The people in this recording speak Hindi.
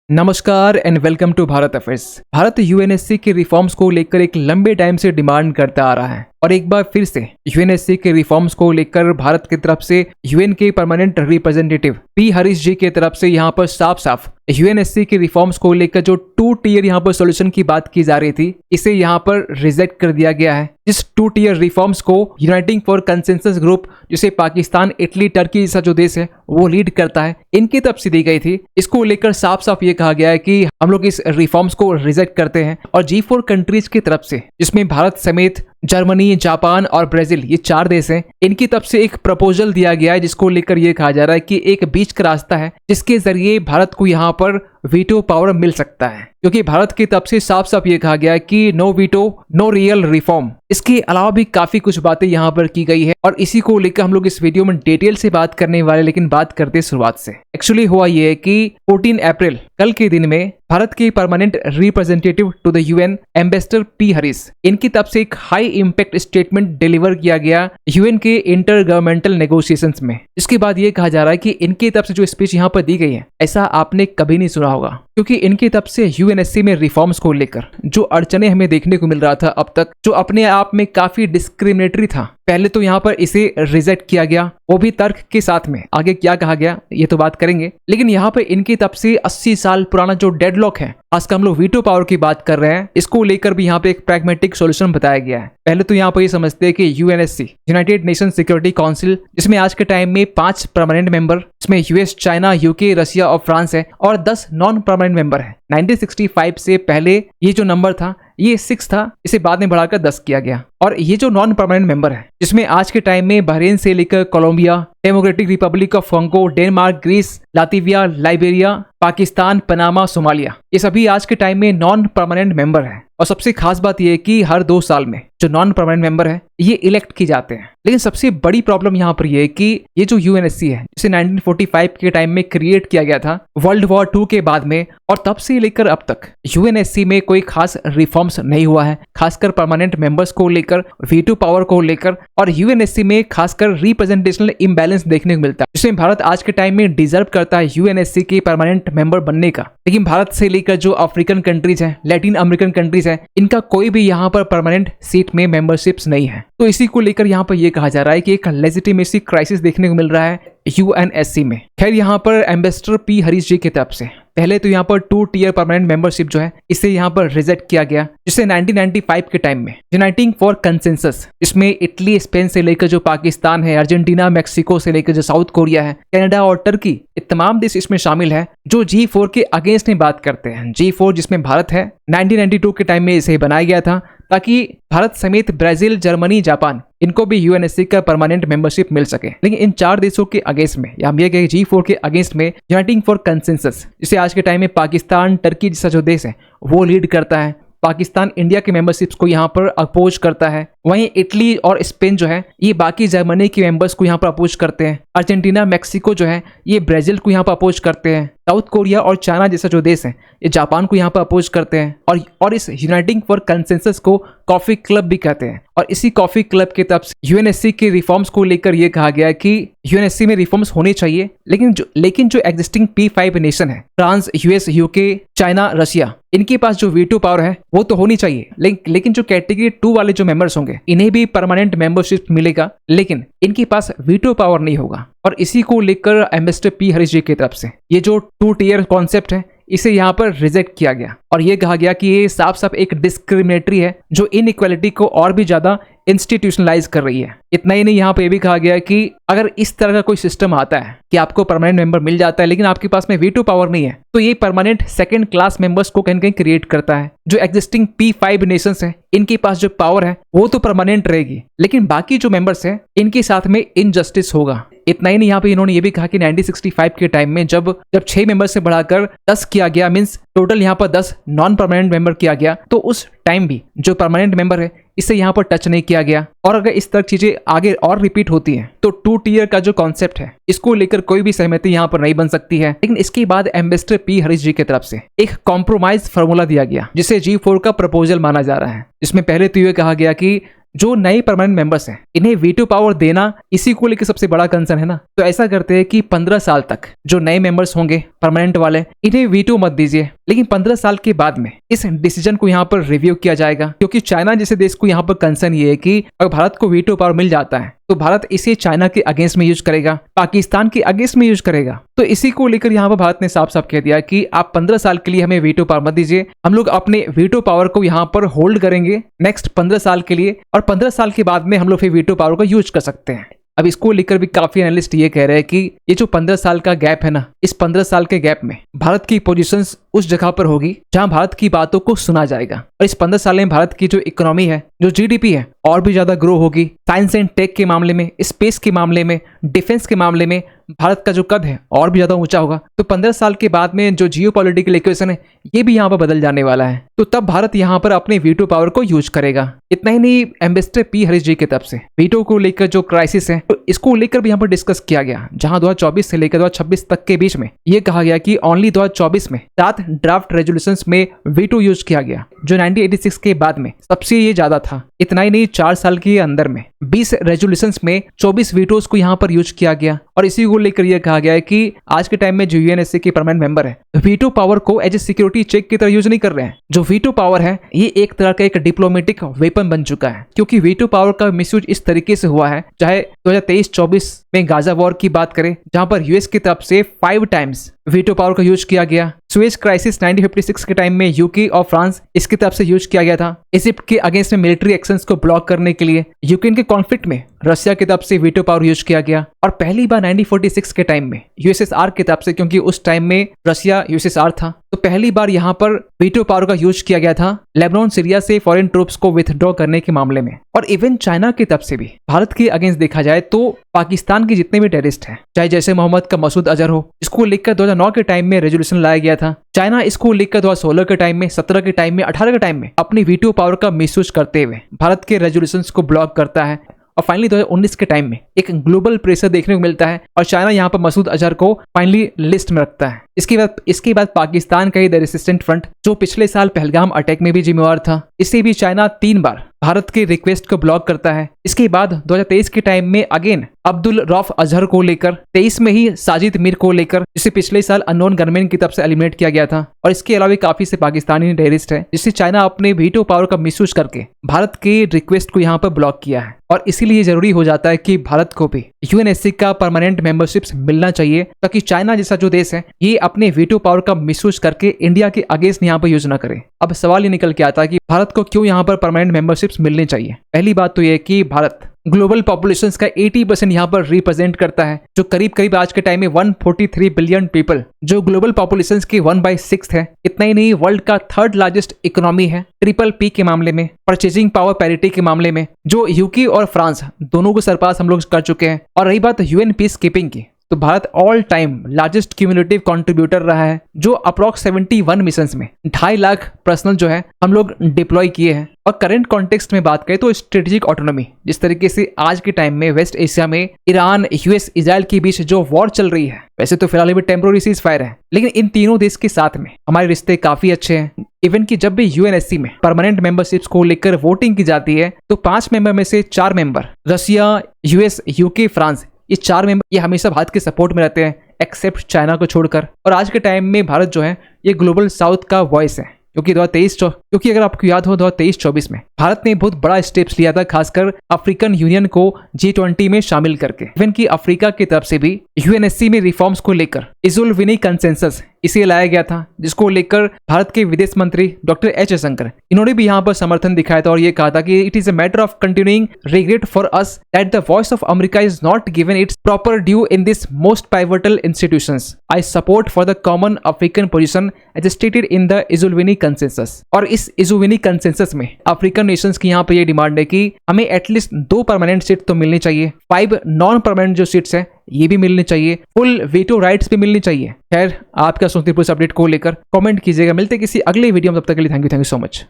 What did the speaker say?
नमस्कार and welcome to Bharat affairs. Bharat UNSC के रिफॉर्म्स को लेकर एक लंबे टाइम से डिमांड करता आ रहा है और एक बार फिर से यूएनएससी के रिफॉर्म्स को लेकर भारत की तरफ से यूएन के परमानेंट रिप्रेजेंटेटिव पी हरीश जी की तरफ से यहाँ पर साफ साफ यूएनएससी के रिफॉर्म्स को लेकर जो 2 टियर यहाँ पर सॉल्यूशन की बात की जा रही थी, इसे यहाँ पर रिजेक्ट कर दिया गया है। इस 2 टियर रिफॉर्म्स को यूनाइटिंग फॉर कंसेंसस ग्रुप, जिसे पाकिस्तान, इटली, टर्की जैसा जो देश है वो लीड करता है, इनकी तरफ से दी गई थी। इसको लेकर साफ साफ ये कहा गया है कि हम लोग इस रिफॉर्म्स को रिजेक्ट करते हैं और G4 कंट्रीज की तरफ से, जिसमें भारत समेत जर्मनी, जापान और ब्राजील, ये 4 देश हैं, इनकी तरफ से एक प्रपोजल दिया गया है जिसको लेकर ये कहा जा रहा है कि एक बीच का रास्ता है जिसके जरिए भारत को यहाँ पर वीटो पावर मिल सकता है, क्योंकि भारत की तरफ से साफ साफ ये कहा गया है कि no veto no real reform. इसके अलावा भी काफी कुछ बातें यहाँ पर की गई है और इसी को लेकर हम लोग इस वीडियो में डिटेल से बात करने वाले, लेकिन बात करते शुरुआत से। एक्चुअली हुआ ये है कि 14 अप्रैल कल के दिन में भारत के permanent representative to the UN ambassador P Harish, इनकी तरफ से एक हाई इम्पैक्ट स्टेटमेंट डिलीवर किया गया यूएन के इंटर गवर्नमेंटल नेगोशिएशंस में। इसके बाद ये कहा जा रहा है कि इनकी तरफ से जो स्पीच यहाँ पर दी गई है, ऐसा आपने कभी नहीं सुना होगा, क्योंकि इनकी तरफ से यूएनएससी में रिफॉर्म्स को लेकर जो अड़चने हमें देखने को मिल रहा था अब तक, जो अपने आप में काफी डिस्क्रिमिनेटरी था, पहले तो यहाँ पर इसे रिजेक्ट किया गया, वो भी तर्क के साथ में। आगे क्या कहा गया ये तो बात करेंगे, लेकिन यहाँ पर इनकी तरफ से 80 साल पुराना जो डेडलॉक है, खासकर हम लोग वीटो पावर की बात कर रहे हैं, इसको लेकर भी यहाँ पे एक प्रैग्मेटिक सॉल्यूशन बताया गया है। पहले तो यहाँ पर ये समझते हैं कि UNSC, United nation security council, जिसमें आज के टाइम में 5 परमानेंट मेंबर, इसमें यूएस, चाइना, यूके, रशिया और फ्रांस है, और 10 नॉन परमानेंट मेंबर है। 1965 से पहले ये जो नंबर था ये 6 था, इसे बाद में बढ़ाकर 10 किया गया। और ये जो नॉन परमानेंट मेंबर है, जिसमें आज के टाइम में बहरीन से लेकर Colombia, Democratic Republic of Congo, Denmark, Greece, Latvia, Liberia, Pakistan, Panama, Somalia, ये सभी आज के टाइम में नॉन परमानेंट मेंबर हैं। और सबसे खास बात यह है कि हर 2 साल में जो नॉन परमानेंट मेंबर है ये इलेक्ट की जाते हैं। लेकिन सबसे बड़ी प्रॉब्लम यहाँ पर यह है कि ये जो यूएनएससी है, जिसे 1945 के टाइम में क्रिएट किया गया था वर्ल्ड वॉर 2 के बाद में, और तब से लेकर अब तक यूएनएससी में कोई खास रिफॉर्म्स नहीं हुआ है, खासकर परमानेंट मेंबर्स को लेकर, वीटो पावर को लेकर, और यूएनएससी में खासकर रिप्रेजेंटेशनल इम्बैलेंस देखने को मिलता है, जिसमें भारत आज के टाइम में डिजर्व करता है यूएनएससी के परमानेंट मेंबर बनने का। लेकिन भारत से लेकर जो अफ्रीकन कंट्रीज हैं, लैटिन अमेरिकन कंट्रीज हैं, इनका कोई भी यहाँ पर परमानेंट सीट में मेंबरशिप्स नहीं है। तो इसी को लेकर यहाँ पर यह कहा जा रहा है कि एक लेजिटिमेसी क्राइसिस देखने को मिल रहा है यूएनएससी में। खैर, यहाँ पर एम्बेसडर पी हरीश जी की तरफ से पहले तो यहाँ पर 2 टियर परमानेंट मेंबरशिप जो है, इसे यहाँ पर रिजेक्ट किया गया, जिससे 1995 के टाइम में यूनाइटिंग फॉर कंसेंसस, इसमें इटली, स्पेन से लेकर जो पाकिस्तान है, अर्जेंटीना, मेक्सिको से लेकर जो साउथ कोरिया है, कनाडा और टर्की, ये तमाम देश इसमें शामिल है जो G4 के अगेंस्ट में बात करते हैं। G4 जिसमें भारत है, 1992 के टाइम में इसे बनाया गया था ताकि भारत समेत ब्राजील, जर्मनी, जापान, इनको भी यूएनएससी का परमानेंट मेंबरशिप मिल सके। लेकिन इन 4 देशों के अगेंस्ट में, या हम ये कहें G4 के अगेंस्ट में, यूनाइटिंग फॉर कंसेंसस, जिसे आज के टाइम में पाकिस्तान, टर्की जैसा जो देश है वो लीड करता है। पाकिस्तान इंडिया के मेंबरशिप्स को यहाँ पर अपोज करता है। वहीं इटली और स्पेन जो है ये बाकी जर्मनी के मेंबर्स को यहाँ पर अपोज करते हैं। अर्जेंटीना, मेक्सिको जो है ये ब्राजील को यहाँ पर अपोज करते हैं। साउथ कोरिया और चाइना जैसा जो देश है ये जापान को यहाँ पर अपोज करते हैं। और इस यूनाइटिंग फॉर कंसेंसस को कॉफी क्लब भी कहते हैं। और इसी कॉफी क्लब की तरफ से यूएनएससी के रिफॉर्म्स को लेकर यह कहा गया कि यूएनएससी में रिफॉर्म्स होने चाहिए, लेकिन जो एग्जिस्टिंग P5 नेशन है, France, US, UK, China, Russia, इनके पास जो वीटो पावर है वो तो होनी चाहिए। लेकिन जो कैटेगरी 2 वाले जो मेंबर्स होंगे, इन्हें भी परमानेंट मेंबरशिप मिलेगा, लेकिन इनके पास वीटो पावर नहीं होगा। और इसी को लेकर एम्बेसडर पी हरीश जी की तरफ से ये जो 2 टियर कॉन्सेप्ट है, इसे यहाँ पर रिजेक्ट किया गया और ये कहा गया कि ये साफ साफ एक डिस्क्रिमिनेटरी है जो इनइक्वालिटी को और भी ज्यादा इंस्टीट्यूशनलाइज कर रही है। इतना ही नहीं, यहाँ पे ये भी कहा गया है कि अगर इस तरह का कोई सिस्टम आता है कि आपको परमानेंट मेंबर मिल जाता है लेकिन आपके पास में वीटो पावर नहीं है, तो ये परमानेंट सेकंड क्लास मेंबर्स को कहीं ना कहीं क्रिएट करता है। जो एग्जिस्टिंग P5 नेशंस हैं, इनके पास जो पावर है वो तो परमानेंट रहेगी, लेकिन बाकी जो मेंबर्स हैं इनके साथ में इनजस्टिस होगा। इतना ही नहीं, यहाँ पे इन्होंने ये भी कहा कि 1965 के टाइम में जब 6 मेंबर से बढ़ाकर 10 किया गया, मींस टोटल यहाँ पर 10 नॉन परमानेंट मेंबर किया गया, तो उस टाइम भी जो परमानेंट मेंबर है इसे यहाँ पर टच नहीं किया गया। और अगर इस तरह चीजें आगे और रिपीट होती हैं तो 2 टियर का जो कॉन्सेप्ट है इसको लेकर कोई भी सहमति यहाँ पर नहीं बन सकती है। लेकिन इसके बाद एम्बेसडर पी हरीश जी की तरफ से एक कॉम्प्रोमाइज फार्मूला दिया गया जिसे G4 का प्रपोजल माना जा रहा है, जिसमें पहले तो ये कहा गया कि जो नए परमानेंट मेंबर्स हैं इन्हें वीटो पावर देना इसी को लेकर सबसे बड़ा कंसर्न है ना। तो ऐसा करते हैं कि 15 साल तक जो नए मेंबर्स होंगे परमानेंट वाले इन्हें वीटो मत दीजिए, लेकिन 15 साल के बाद में इस डिसीजन को यहाँ पर रिव्यू किया जाएगा, क्योंकि चाइना जैसे देश को यहाँ पर कंसर्न ये है कि अगर भारत को वीटो पावर मिल जाता है तो भारत इसे चाइना के अगेंस्ट में यूज करेगा, पाकिस्तान के अगेंस्ट में यूज करेगा। तो इसी को लेकर यहाँ पर भारत ने साफ साफ कह दिया कि आप 15 साल के लिए हमें वीटो पावर मत दीजिए, हम लोग अपने वीटो पावर को यहाँ पर होल्ड करेंगे नेक्स्ट 15 साल के लिए, और 15 साल के बाद में हम लोग फिर वीटो पावर का यूज कर सकते हैं। अब इसको लेकर भी काफी एनालिस्ट ये कह रहे हैं कि ये जो 15 साल का गैप है ना, इस 15 साल के गैप में भारत की पोजीशंस उस जगह पर होगी जहां भारत की बातों को सुना जाएगा, और इस 15 साल में भारत की जो इकोनॉमी है, जो जीडीपी है, और भी ज्यादा ग्रो होगी। साइंस एंड टेक के मामले में, स्पेस के मामले में, डिफेंस के मामले में भारत का जो कद है और भी ज्यादा ऊंचा होगा। तो 15 साल के बाद में जो जियोपॉलिटिकल इक्वेशन है ये भी यहाँ पर बदल जाने वाला है, तो तब भारत यहाँ पर अपने वीटो पावर को यूज करेगा। इतना ही नहीं, एम्बेसडर पी हरीश जी की तरफ से वीटो को लेकर जो क्राइसिस है तो इसको लेकर भी यहाँ पर डिस्कस किया गया, जहां 2024 से लेकर 2026 तक के बीच में ये कहा गया कि ओनली 2024 में 7 ड्राफ्ट रेजोल्यूशंस में वीटो यूज किया गया, जो 1986 के बाद में सबसे ये ज्यादा था। इतना ही नहीं, 4 साल के अंदर में 20 रेजोल्यूशंस में 24 वीटोज को यहाँ पर यूज किया गया, और इसी को लेकर यह कहा गया है कि आज के टाइम में जो यूएनएससी के परमानेंट मेंबर है वीटो पावर को एज ए सिक्योरिटी चेक की तरह यूज नहीं कर रहे हैं। जो वीटो पावर है ये एक तरह का एक डिप्लोमेटिक वेपन बन चुका है, क्योंकि वीटो पावर का मिसयूज इस तरीके से हुआ है, चाहे 2023-24 में गाजा वॉर की बात करें जहां पर यूएस की तरफ से 5 टाइम्स वीटो पावर का यूज किया गया। सुएज क्राइसिस 1956 के टाइम में यूके और फ्रांस इसकी तरफ से यूज किया गया था इजिप्ट के अगेंस्ट में मिलिट्री एक्शंस को ब्लॉक करने के लिए। यूक्रेन के कॉन्फ्लिक्ट में रशिया की तरफ से वीटो पावर यूज किया गया, और पहली बार 1946 के टाइम में यूएसएसआर की तरफ से, क्योंकि उस टाइम में रशिया यूएसएसआर था, तो पहली बार यहाँ पर वीटो पावर का यूज किया गया था लेबनान सीरिया से फॉरेन ट्रूप्स को विथड्रॉ करने के मामले में। और इवन चाइना की तरफ से भी भारत के अगेंस्ट देखा जाए तो पाकिस्तान के जितने भी टेररिस्ट हैं, चाहे जैसे मोहम्मद का मसूद अजहर हो, इसको लेकर 2009 के टाइम में रेजोल्यूशन लाया गया था। चाइना इसको लेकर 2016 के टाइम में, 17 के टाइम में, 18 के टाइम में अपनी वीटो पावर का मिसयूज करते हुए भारत के रेजोल्यूशंस को ब्लॉक करता है, और फाइनली 2019 के टाइम में एक ग्लोबल प्रेशर देखने को मिलता है और चाइना यहाँ पर मसूद अजहर को फाइनली लिस्ट में रखता है। इसके बाद पाकिस्तान का ही द रेसिस्टेंट फ्रंट, जो पिछले साल पहलगाम अटैक में भी जिम्मेवार था, इसे भी चाइना 3 बार भारत के रिक्वेस्ट को ब्लॉक करता है। इसके बाद 2023 के टाइम में अगेन अब्दुल रऊफ अजहर को लेकर, 23 में ही साजिद मीर को लेकर, जिसे पिछले साल अननोन गनमैन की तरफ से एलिमिनेट किया गया था, और इसके अलावा काफी से पाकिस्तानी टेररिस्ट है जिससे चाइना अपने वीटो पावर का मिसयूज करके भारत के रिक्वेस्ट को यहाँ पर ब्लॉक किया है। और इसीलिए जरूरी हो जाता है कि भारत को भी यूएनएससी का परमानेंट मेंबरशिप मिलना चाहिए, ताकि चाइना जैसा जो देश है ये अपने वीटो पावर का मिसयूज करके इंडिया के अगेंस्ट यहाँ पर यूज न करे। अब सवाल ये निकल के आता है कि भारत को क्यों यहाँ पर परमानेंट मेंबरशिप्स मिलनी चाहिए। पहली बात तो ये है कि भारत ग्लोबल पॉपुलेशन का 80% यहाँ पर रिप्रेजेंट करता है, जो करीब आज के टाइम में 143 बिलियन पीपल, जो ग्लोबल पॉपुलेशन की 1/6 है। इतना ही नहीं, वर्ल्ड का 3rd लार्जेस्ट इकोनॉमी है PPP के मामले में, परचेजिंग पावर पैरिटी के मामले में, जो यूके और फ्रांस दोनों को सरपास हम लोग कर चुके हैं। और रही बात यूएन पीस कीपिंग की, तो Bharat all time largest cumulative contributor रहा है, जो अप्रॉक्स 71 मिशंस में 2.5 लाख पर्सनल जो है हम लोग डिप्लॉय किए हैं। और करंट कॉन्टेक्स्ट में बात करें तो स्ट्रेटेजिक ऑटोनॉमी, जिस तरीके से आज के टाइम में वेस्ट एशिया में ईरान, यूएस, इजराइल के बीच जो वॉर चल रही है, वैसे तो फिलहाल भी टेम्पोररी सीज फायर है, लेकिन इन तीनों देश के साथ में हमारे रिश्ते काफी अच्छे हैं। इवन कि जब भी यूएनएससी में परमानेंट मेंबरशिप्स को लेकर वोटिंग की जाती है तो 5 मेंबर में से 4 member Russia, US, UK, France, ये 4 मेंबर ये हमेशा भारत के सपोर्ट में रहते हैं, एक्सेप्ट चाइना को छोड़कर। और आज के टाइम में भारत जो है ये ग्लोबल साउथ का वॉइस है, क्योंकि अगर आपको याद हो 2023-24 में भारत ने बहुत बड़ा स्टेप्स लिया था, खासकर अफ्रीकन यूनियन को G20 में शामिल करके। इवन कि अफ्रीका की तरफ से भी यूएनएससी में रिफॉर्म्स को लेकर इजुलविनी कंसेंसस इसे लाया गया था, जिसको लेकर भारत के विदेश मंत्री डॉक्टर एच जयशंकर इन्होंने भी यहाँ पर समर्थन दिखाया था और ये कहा था कि it is a matter of continuing regret for us that the voice of America is not given its proper due in this most pivotal institutions. I support for the common African position as stated in the Ezulwini consensus. और इस इजुलविनी कंसेंसस में अफ्रीकन नेशंस की यहाँ पर ये डिमांड है कि हमें एटलीस्ट 2 परमानेंट सीट तो मिलनी चाहिए, 5 नॉन परमानेंट जो सीट्स है ये भी मिलनी चाहिए, फुल वीटो राइट्स भी मिलनी चाहिए। खैर, आप क्या सोचते हैं इस अपडेट को लेकर कमेंट कीजिएगा। मिलते किसी अगले वीडियो में, तब तक के लिए थैंक यू सो मच।